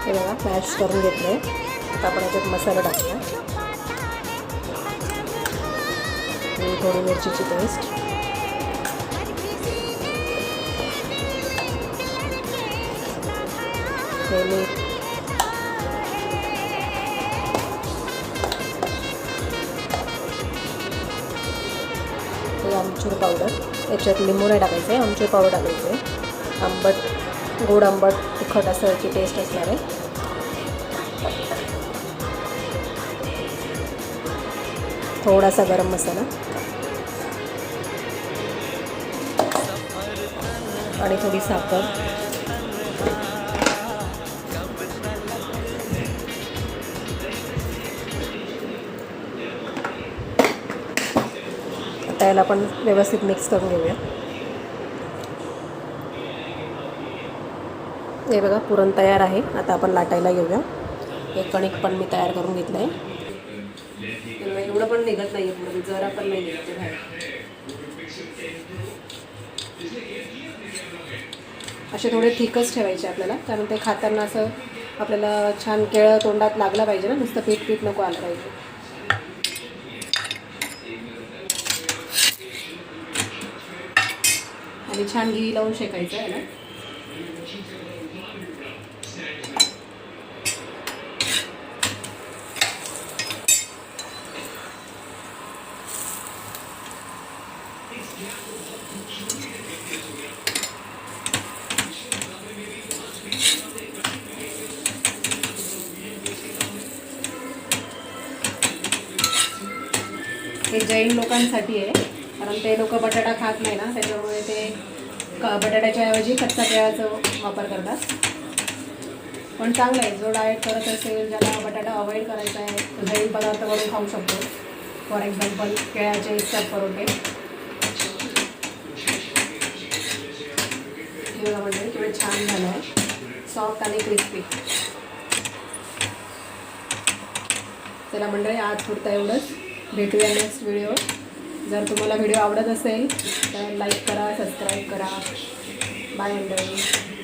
हे बघा मॅश करून घेतलं आहे. आता आपण याच्यात मसाला टाकूया. थोडी मिरचीची पेस्ट, मीठ, आमचूर पावडर. याच्यात लिंबू नाही टाकायचं आहे, आमचूर पावडर टाकायचं आहे. आंबट, गोड आंबट तिखट असं याची टेस्ट असणार आहे. थोडासा गरम मसाला आणि थोडी साखर. आता याला आपण व्यवस्थित मिक्स करून घेऊया. हे बघा पुरण तयार आहे. आता आपण लाटायला घेऊया. हे कणिक पण मी तयार करून घेतलं आहे. एवढं पण निघत नाही आहे, पुरण जरा पण नाही निघते बाहेर. असे थोडे थिकच ठेवायचे आपल्याला, कारण ते खाताना असं आपल्याला छान केळं तोंडात लागला पाहिजे ना, नुसतं पीठ पीठ नको आलं पाहिजे. आणि छान घी लावून शेकायचं आहे ना. हे जैन लोकांसाठी आहे, कारण ते लोक बटाटा खात नाही ना, त्याच्यामुळे ते बटाट्याच्या ऐवजी कच्चा केळाचा वापर करतात. पण चांगलं आहे, जो डाएट करत असेल, ज्याला बटाटा अवॉइड करायचा आहे, तो जैन पदार्थ बनवून खाऊ शकतो. फॉर एक्झाम्पल केळ्याचे स्टफ परोठे. हे बघा म्हणजे किंवा छान झालं आहे, सॉफ्ट आणि क्रिस्पी. चला मंडळी, आज पुरता एवढंच. भेटूया नेक्स्ट व्हिडिओ. जर तुम्हाला व्हिडिओ आवडत असेल तर लाईक करा, सबस्क्राईब करा. बाय मंडळी.